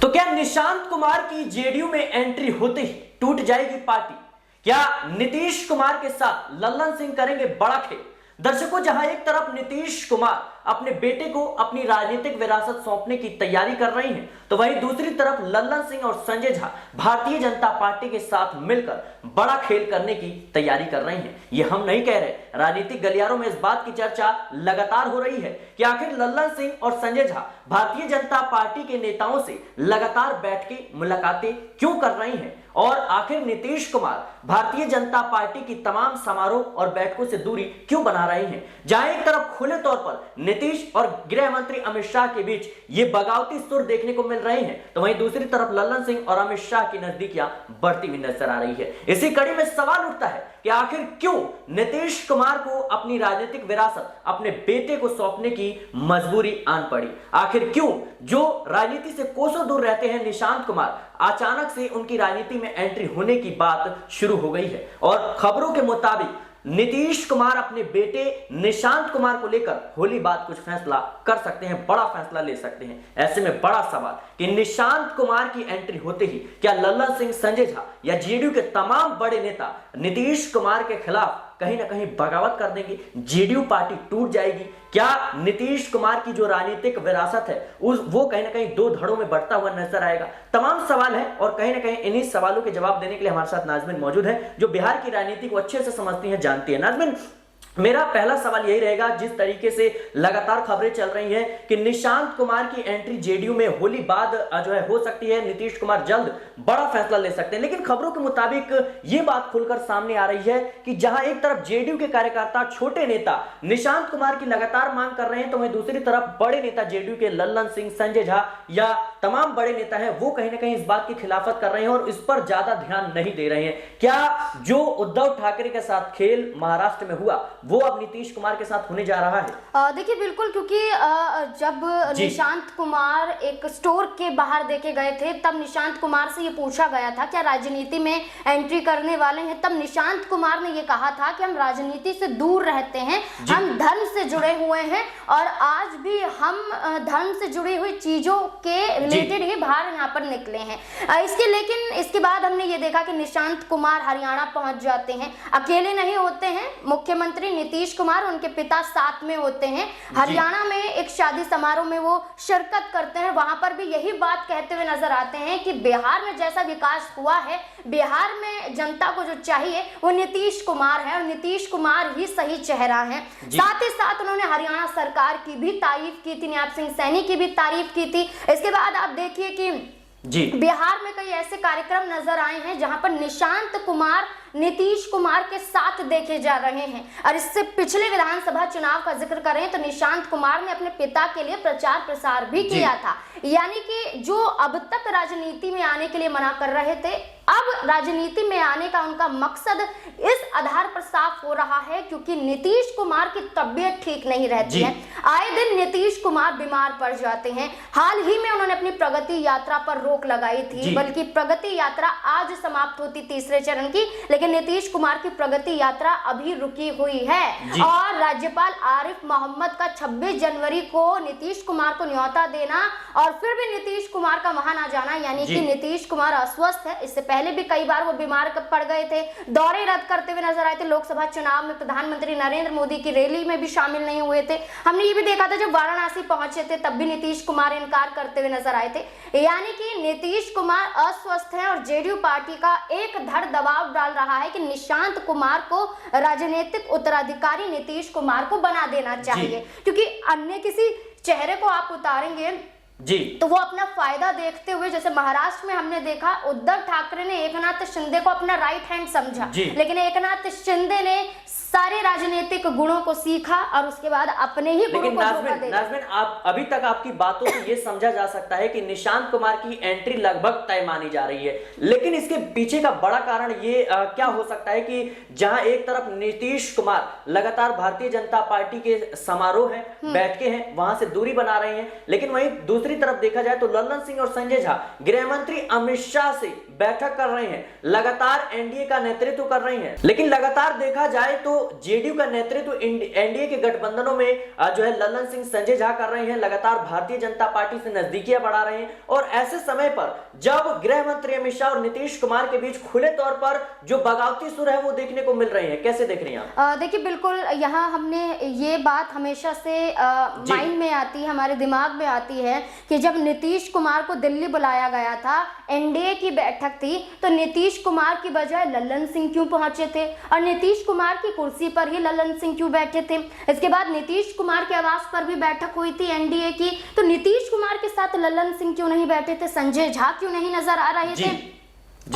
तो क्या निशांत कुमार की जेडीयू में एंट्री होते ही टूट जाएगी पार्टी? क्या नीतीश कुमार के साथ लल्लन सिंह करेंगे बड़ा खेल? दर्शकों, जहां एक तरफ नीतीश कुमार अपने बेटे को अपनी राजनीतिक विरासत सौंपने की तैयारी कर रही हैं, तो वहीं दूसरी तरफ लल्लन सिंह और संजय झा भारतीय जनता पार्टी के साथ मिलकर बड़ा खेल करने की तैयारी कर रही हैं। ये हम नहीं कह रहे, राजनीतिक गलियारों में इस बात की चर्चा लगातार हो रही है कि आखिर लल्लन सिंह और संजय झा भारतीय जनता पार्टी के नेताओं से लगातार बैठ के मुलाकातें क्यों कर रही हैं, और आखिर नीतीश कुमार भारतीय जनता पार्टी की तमाम समारोह और बैठकों से दूरी क्यों बना रहे हैं। जहां एक तरफ खुले तौर पर नीतीश और गृह मंत्री अमित शाह के बीच ये बगावती सुर देखने को मिल रहे हैं, तो वहीं दूसरी तरफ लल्लन सिंह और अमित शाह की नजदीकियां बढ़ती हुई नजर आ रही है। इसी कड़ी में सवाल उठता है कि आखिर क्यों नीतीश कुमार को अपनी राजनीतिक विरासत अपने बेटे को सौंपने की मजबूरी आन पड़ी? आखिर क्यों जो राजनीति से कोसों दूर रहते हैं निशांत कुमार, अचानक से उनकी राजनीति में एंट्री होने की बात शुरू हो गई है? और खबरों के मुताबिक नीतीश कुमार अपने बेटे निशांत कुमार को लेकर होली बाद कुछ फैसला कर सकते हैं, बड़ा फैसला ले सकते हैं। ऐसे में बड़ा सवाल कि निशांत कुमार की एंट्री होते ही क्या लल्लन सिंह, संजय झा या जेडीयू के तमाम बड़े नेता नीतीश कुमार के खिलाफ कहीं ना कहीं बगावत कर देंगे? जेडीयू पार्टी टूट जाएगी? क्या नीतीश कुमार की जो राजनीतिक विरासत है वो कहीं ना कहीं दो धड़ों में बढ़ता हुआ नजर आएगा? तमाम सवाल है और कहीं ना कहीं इन्हीं सवालों के जवाब देने के लिए हमारे साथ नाज़मीन मौजूद है, जो बिहार की राजनीति को अच्छे से समझती है, जानती है। नाज़मीन, मेरा पहला सवाल यही रहेगा, जिस तरीके से लगातार खबरें चल रही हैं कि निशांत कुमार की एंट्री जेडीयू में होली बाद जो है हो सकती है, नीतीश कुमार जल्द बड़ा फैसला ले सकते हैं, लेकिन खबरों के मुताबिक ये बात खुलकर सामने आ रही है कि जहां एक तरफ जेडीयू के कार्यकर्ता, छोटे नेता निशांत कुमार की लगातार मांग कर रहे हैं, तो वहीं दूसरी तरफ बड़े नेता जेडीयू के लल्लन सिंह, संजय झा या तमाम बड़े नेता हैं, वो कहीं ना कहीं इस बात की खिलाफत कर रहे हैं और इस पर ज्यादा ध्यान नहीं दे रहे हैं। क्या जो उद्धव ठाकरे के साथ खेल महाराष्ट्र में हुआ वो अब नीतीश कुमार के साथ होने जा रहा है? देखिए, बिल्कुल, क्योंकि जब निशांत कुमार एक स्टोर के बाहर देखे गए थे, तब निशांत कुमार से ये पूछा गया था क्या राजनीति में एंट्री करने वाले हैं, तब निशांत कुमार ने ये कहा था कि हम राजनीति से दूर रहते हैं, हम धर्म से जुड़े हुए हैं और आज भी हम धर्म से जुड़ी हुई चीजों के रिलेटेड ही बाहर यहाँ पर निकले हैं। लेकिन इसके बाद हमने ये देखा कि निशांत कुमार हरियाणा पहुंच जाते हैं, अकेले नहीं होते हैं, मुख्यमंत्री नीतीश कुमार, उनके पिता साथ में होते हैं। हरियाणा में एक शादी समारोह में वो शिरकत करते हैं, वहां पर भी यही बात कहते हुए नजर आते हैं कि बिहार में जैसा विकास हुआ है, बिहार में जनता को जो चाहिए वो नीतीश कुमार है और नीतीश कुमार ही सही चेहरा है। साथ ही साथ उन्होंने हरियाणा सरकार की भी तारीफ की थी, नयाब सिंह सैनी की भी तारीफ की थी। इसके बाद आप देखिए कि बिहार में कई ऐसे कार्यक्रम नजर आए हैं जहां पर निशांत कुमार नीतीश कुमार के साथ देखे जा रहे हैं। और इससे पिछले विधानसभा चुनाव का जिक्र करें तो निशांत कुमार ने अपने पिता के लिए प्रचार प्रसार भी किया था। यानी कि जो अब तक राजनीति में आने के लिए मना कर रहे थे, अब राजनीति में आने का उनका मकसद इस आधार पर साफ हो रहा है क्योंकि नीतीश कुमार की तबीयत ठीक नहीं रहती है। आए दिन नीतीश कुमार बीमार पड़ जाते हैं। हाल ही में उन्होंने अपनी प्रगति यात्रा पर रोक लगाई थी, बल्कि प्रगति यात्रा आज समाप्त होती तीसरे चरण की, लेकिन नीतीश कुमार की प्रगति यात्रा अभी रुकी हुई है। और राज्यपाल आरिफ मोहम्मद का 26 जनवरी को नीतीश कुमार को न्योता देना और फिर भी नीतीश कुमार का वहां ना जाना, यानी कि नीतीश कुमार अस्वस्थ है। इससे पहले भी कई बार वो बीमार पड़ गए थे, दौरे रद्द करते हुए नजर आए थे। लोकसभा चुनाव में प्रधानमंत्री नरेंद्र मोदी की रैली में भी शामिल नहीं हुए थे। हमने ये भी देखा था जब वाराणसी पहुंचे थे तब भी नीतीश कुमार इनकार करते हुए नजर आए थे। यानी कि नीतीश कुमार अस्वस्थ हैं और जेडीयू पार्टी का एक धड़ दबाव डाल रहा है कि निशांत कुमार को राजनीतिक उत्तराधिकारी नीतीश कुमार को बना देना चाहिए, क्योंकि अन्य किसी चेहरे को आप उतारेंगे तो वो अपना फायदा देखते हुए, जैसे महाराष्ट्र में हमने देखा उद्धव ठाकरे ने एकनाथ शिंदे को अपना राइट हैंड समझा, लेकिन एकनाथ शिंदे ने सारे राजनीतिक गुणों को सीखा और उसके बाद अपने ही गुणों को धोखा दे दिया। नाज़मीन, आप अभी तक आपकी बातों से ये समझा जा सकता है कि निशांत कुमार की एंट्री लगभग तय मानी जा रही है, लेकिन इसके पीछे का बड़ा कारण ये क्या हो सकता है कि जहां एक तरफ नीतीश कुमार लगातार भारतीय जनता पार्टी के समारोह हैं, बैठके हैं, वहां से दूरी बना रहे हैं, लेकिन वहीं दूसरी दूसरी तरफ देखा जाए तो लल्लन सिंह और संजय झा गृह मंत्री अमित शाह से बैठक कर रहे हैं, लगातार एनडीए का नेतृत्व कर रहे हैं। लेकिन लगातार देखा जाए तो जेडीयू का नेतृत्व एनडीए के गठबंधनों में जो है लल्लन सिंह संजय झा कर रहे हैं, लगातार भारतीय जनता पार्टी से नजदीकियां बढ़ा रहे हैं। और ऐसे समय पर जब गृह मंत्री अमित शाह और नीतीश कुमार के बीच खुले तौर पर जो बगावती सुर है वो देखने को मिल रहे हैं, कैसे देख रही हैं आप? देखिए बिल्कुल, यहाँ हमने ये बात हमेशा से माइंड में आती है, हमारे दिमाग में आती है कि जब नीतीश कुमार को दिल्ली बुलाया गया था, एनडीए की बैठक थी, तो नीतीश कुमार की बजाय लल्लन सिंह क्यों पहुंचे थे और नीतीश कुमार की कुर्सी पर ही लल्लन सिंह क्यों बैठे थे? इसके बाद नीतीश कुमार के आवास पर भी बैठक हुई थी एनडीए की, तो नीतीश कुमार के साथ लल्लन सिंह क्यों नहीं बैठे थे, संजय झा क्यों नहीं नजर आ रहे थे?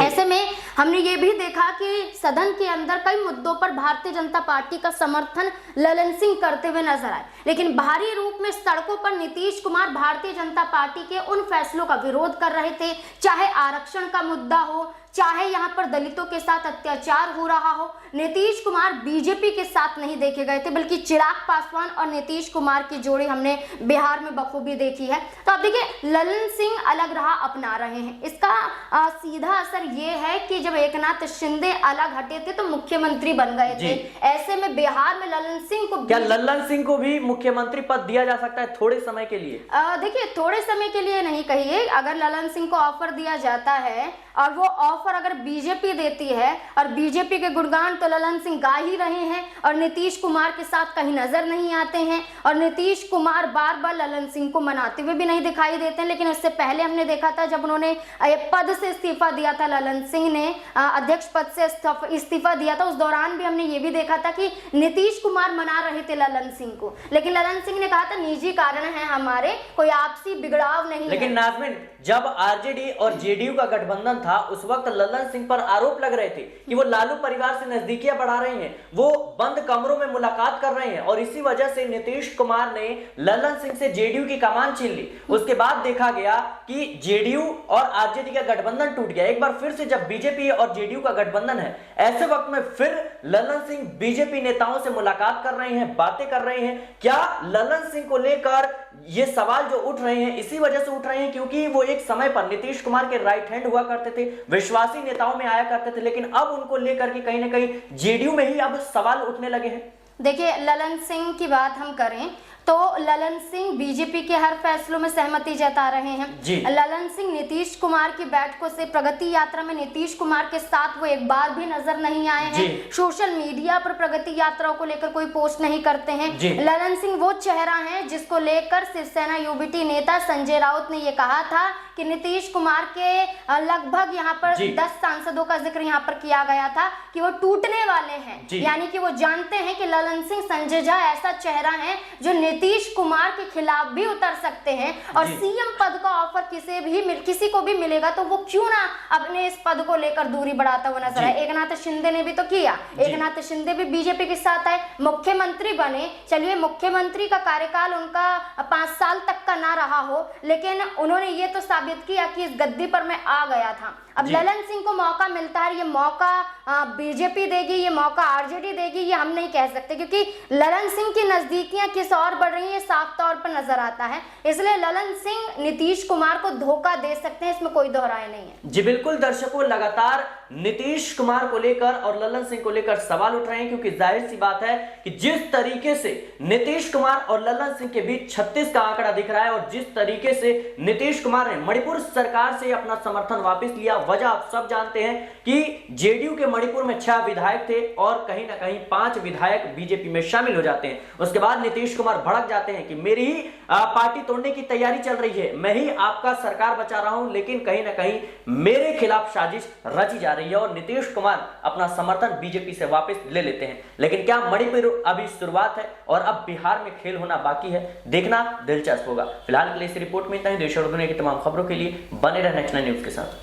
ऐसे में हमने ये भी देखा कि सदन के अंदर कई मुद्दों पर भारतीय जनता पार्टी का समर्थन लल्लन सिंह करते हुए नजर आए, लेकिन बाहरी रूप में सड़कों पर नीतीश कुमार भारतीय जनता पार्टी के उन फैसलों का विरोध कर रहे थे, चाहे आरक्षण का मुद्दा हो, चाहे यहाँ पर दलितों के साथ अत्याचार हो रहा हो। नीतीश कुमार बीजेपी के साथ नहीं देखे गए थे, बल्कि चिराग पासवान और नीतीश कुमार की जोड़ी हमने बिहार में बखूबी देखी है। तो अब देखिए लल्लन सिंह अलग राह अपना रहे हैं, इसका सीधा असर ये है कि जब एकनाथ शिंदे अलग हटे थे तो मुख्यमंत्री बन गए थे। ऐसे में बिहार में लल्लन सिंह को, क्या लल्लन सिंह को भी मुख्यमंत्री पद दिया जा सकता है थोड़े समय के लिए? देखिए थोड़े समय के लिए नहीं कहिए, अगर लल्लन सिंह को ऑफर दिया जाता है और वो ऑफर अगर बीजेपी देती है और बीजेपी के गुणगान तो लल्लन सिंह गा ही रहे हैं और नीतीश कुमार के साथ कहीं नजर नहीं आते हैं, और नीतीश कुमार बार बार लल्लन सिंह को मनाते हुए भी नहीं दिखाई देते हैं। लेकिन उससे पहले हमने देखा था जब उन्होंने पद से इस्तीफा दिया था, लल्लन सिंह ने अध्यक्ष पद से इस्तीफा दिया था, उस दौरान भी हमने ये भी देखा था कि नीतीश कुमार मना रहे थे लल्लन सिंह को, लेकिन लल्लन सिंह ने कहा था निजी कारण है हमारे, कोई आपसी बिगड़ाव नहीं। लेकिन नाज़मीन, जब आरजेडी और जेडीयू का गठबंधन था उस वक्त लल्लन सिंह पर आरोप लग रहे थे कि वो लालू परिवार से नजदीकियां बढ़ा रहे हैं, वो बंद कमरों में मुलाकात कर रहे हैं, और इसी वजह से नीतीश कुमार ने लल्लन सिंह से जेडीयू की कमान छीन ली। उसके बाद देखा गया कि जेडीयू और आरजेडी का गठबंधन टूट गया। एक बार फिर से जब बीजेपी और जेडीयू का गठबंधन है, ऐसे वक्त में फिर लल्लन सिंह बीजेपी नेताओं से मुलाकात कर रहे हैं, बातें कर रहे हैं। क्या लल्लन सिंह को लेकर ये सवाल जो उठ रहे हैं इसी वजह से उठ रहे हैं क्योंकि वो एक समय पर नीतीश कुमार के राइट हैंड हुआ करते थे, विश्वासी नेताओं में आया करते थे, लेकिन अब उनको लेकर के कहीं ना कहीं जेडीयू में ही अब सवाल उठने लगे हैं? देखिए लल्लन सिंह की बात हम करें तो लल्लन सिंह बीजेपी के हर फैसलों में सहमति जता रहे हैं। लल्लन सिंह नीतीश कुमार की बैठकों से, प्रगति यात्रा में नीतीश कुमार के साथ वो एक बार भी नजर नहीं आए हैं। सोशल मीडिया पर प्रगति यात्राओं को लेकर कोई पोस्ट नहीं करते हैं। लल्लन सिंह वो चेहरा है जिसको लेकर शिवसेना यूबीटी नेता संजय राउत ने ये कहा था कि नीतीश कुमार के लगभग यहाँ पर 10 सांसदों का जिक्र यहाँ पर किया गया था कि वो टूटने वाले हैं, यानी कि वो जानते हैं कि लल्लन सिंह संजय झा ऐसा चेहरा है जो नीतीश कुमार के खिलाफ भी उतर सकते हैं, और सीएम पद का ऑफर किसी को भी मिलेगा तो वो क्यों ना अपने इस पद को लेकर दूरी बढ़ाता हुआ नजर आए। एकनाथ शिंदे ने भी तो किया, एकनाथ शिंदे भी बीजेपी के साथ आए, मुख्यमंत्री बने। चलिए मुख्यमंत्री का कार्यकाल उनका 5 साल तक का ना रहा हो, लेकिन उन्होंने ये तो साबित किया कि इस गद्दी पर मैं आ गया था। अब लल्लन सिंह को मौका मिलता है, ये मौका बीजेपी देगी, ये मौका आरजेडी देगी, ये हम नहीं कह सकते, क्योंकि लल्लन सिंह की नजदीकियां किस और बढ़ रही है साफ तौर पर नजर आता है। इसलिए लल्लन सिंह नीतीश कुमार को धोखा दे सकते हैं, इसमें कोई दोहराए नहीं है। जी बिल्कुल दर्शकों, लगातार नीतीश कुमार को लेकर और लल्लन सिंह को लेकर सवाल उठ रहे हैं, क्योंकि जाहिर सी बात है कि जिस तरीके से नीतीश कुमार और लल्लन सिंह के बीच 36 का आंकड़ा दिख रहा है, और जिस तरीके से नीतीश कुमार ने मणिपुर सरकार से अपना समर्थन वापस लिया, वजह आप सब जानते हैं कि जेडीयू के मणिपुर में 6 विधायक थे और कहीं ना कहीं 5 विधायक बीजेपी में शामिल हो जाते हैं। उसके बाद नीतीश कुमार भड़क जाते हैं कि मेरी ही पार्टी तोड़ने की तैयारी चल रही है, मैं ही आपका सरकार बचा रहा हूं, लेकिन कहीं ना कहीं मेरे खिलाफ साजिश रची जा रही है, और नीतीश कुमार अपना समर्थन बीजेपी से वापस ले लेते हैं। लेकिन क्या मणिपुर अभी शुरुआत है और अब बिहार में खेल होना बाकी है? देखना दिलचस्प होगा। फिलहाल के लिए इस रिपोर्ट में इतना ही। देश और दुनिया की तमाम खबरों के लिए बने रहें नेक्स्ट 9 न्यूज के साथ।